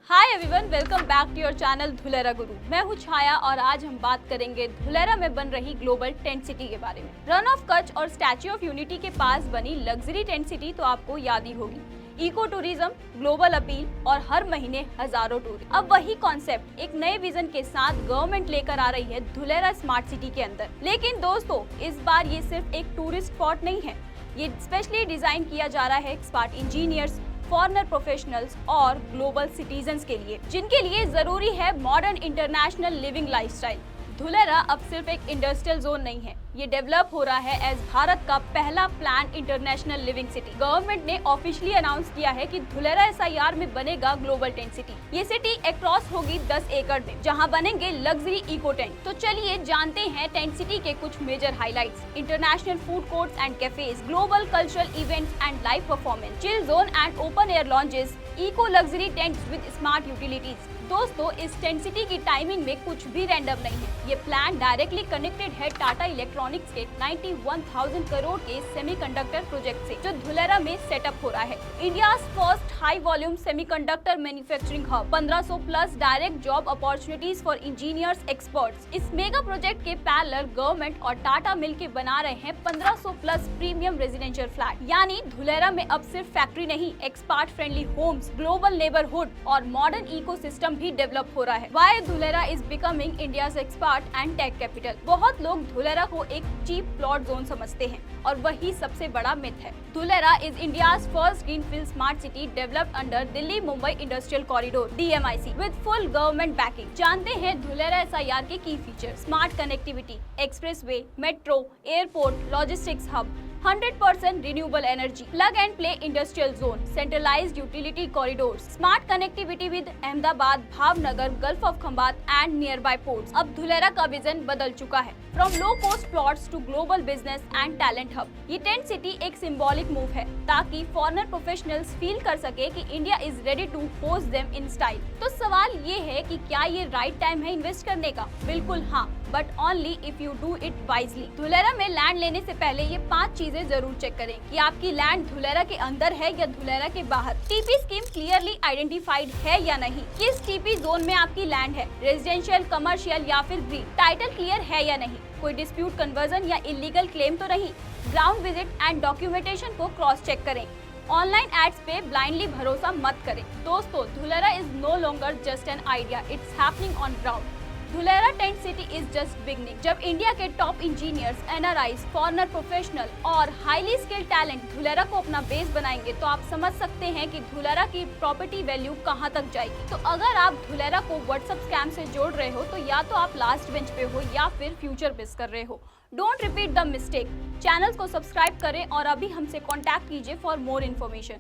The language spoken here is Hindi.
Hi everyone, welcome back to your channel Dholera Guru. मैं हूँ छाया और आज हम बात करेंगे धुलेरा में बन रही ग्लोबल टेंट सिटी के बारे में। रन ऑफ कच्छ और स्टैच्यू ऑफ यूनिटी के पास बनी लग्जरी टेंट सिटी तो आपको याद ही होगी। इको टूरिज्म, ग्लोबल अपील और हर महीने हजारों टूरिस्ट। अब वही कॉन्सेप्ट एक नए विजन के साथ गवर्नमेंट लेकर आ रही है धुलेरा स्मार्ट सिटी के अंदर। लेकिन दोस्तों, इस बार ये सिर्फ एक टूरिस्ट स्पॉट नहीं है, ये स्पेशली डिजाइन किया जा रहा है एक्सपर्ट इंजीनियर्स, फॉरेनर प्रोफेशनल्स और ग्लोबल सिटीजन्स के लिए, जिनके लिए जरूरी है modern international living lifestyle. Dholera अब सिर्फ एक इंडस्ट्रियल जोन नहीं है, ये डेवलप हो रहा है एज भारत का पहला plan international living city. Government ने ऑफिशियली अनाउंस किया है कि धुलेरा एसआईआर में बनेगा ग्लोबल टेंट सिटी। ये सिटी अक्रॉस होगी 10 एकड़ में, जहां बनेंगे लग्जरी इको टेंट। तो चलिए जानते हैं टेंट सिटी के कुछ major highlights. International food courts and cafes, global cultural events and live performance, chill zone and open air lounges, eco luxury tents with smart utilities. दोस्तों, इस टेंट सिटी की टाइमिंग में कुछ भी रैंडम नहीं है। ये प्लान डायरेक्टली कनेक्टेड है टाटा इलेक्ट्रॉनिक्स के 91,000 करोड़ के सेमीकंडक्टर प्रोजेक्ट से, जो धुलेरा में सेटअप हो रहा है। India's first high volume semiconductor manufacturing hub, 1500 plus direct job opportunities for engineers experts. इस मेगा प्रोजेक्ट के पैरेलल गवर्नमेंट और टाटा मिलकर बना रहे हैं 1500 प्लस प्रीमियम रेजिडेंशियल फ्लैट। यानी धुलेरा में अब सिर्फ फैक्ट्री नहीं, expert friendly homes, global neighbourhood और मॉडर्न इकोसिस्टम भी डेवलप हो रहा है। Why Dholera is becoming India's expert and tech capital. बहुत लोग धुलेरा को एक चीप प्लॉट जोन समझते हैं और वही सबसे बड़ा मिथ है। Dholera is India's first greenfield smart city developed under Delhi Mumbai industrial corridor DMIC with full government banking. जानते हैं धुलेरा एसआईआर के की feature. Smart connectivity, expressway, metro, airport, logistics hub, 100% renewable energy, plug and play industrial zone, centralized utility corridors, smart connectivity with Ahmedabad, Bhavnagar, Gulf of Khambat and nearby ports। अब धुलेरा का विजन बदल चुका है, from low cost plots to global business and talent hub. ये टेंट सिटी एक सिंबॉलिक मूव है ताकि फॉरेनर प्रोफेशनल्स फील कर सके कि India is ready to host them in style. तो सवाल ये है कि क्या ये राइट टाइम है इन्वेस्ट करने का? बिल्कुल हाँ, but only if you do it wisely. Dholera में लैंड लेने से पहले ये 5 चीजें जरूर चेक करें कि आपकी लैंड धुलेरा के अंदर है या धुलेरा के बाहर। टीपी स्कीम क्लियरली आइडेंटिफाइड है या नहीं, किस टीपी जोन में आपकी लैंड है, रेजिडेंशियल, कमर्शियल या फिर ग्रीन, टाइटल क्लियर है या नहीं, कोई डिस्प्यूट, कन्वर्जन या इलीगल क्लेम तो नहीं। ग्राउंड विजिट एंड डॉक्यूमेंटेशन को क्रॉस चेक करें। ऑनलाइन एड्स पे ब्लाइंडली भरोसा मत करें। दोस्तों, Dholera is no longer just an idea, it's happening on ground. Dholera tent city is just beginning. जब इंडिया के top engineers, NRIs, foreigner professional और हाईली स्किल्ड टैलेंट धुलेरा को अपना बेस बनाएंगे तो आप समझ सकते हैं कि धुलेरा की प्रॉपर्टी वैल्यू कहां तक जाएगी। तो अगर आप धुलेरा को व्हाट्सएप स्कैम से जोड़ रहे हो तो या तो आप लास्ट बेंच पे हो या फिर फ्यूचर मिस कर रहे हो। Don't repeat the mistake. Channel को सब्सक्राइब करें और अभी हमसे कॉन्टैक्ट कीजिए फॉर मोर इन्फॉर्मेशन।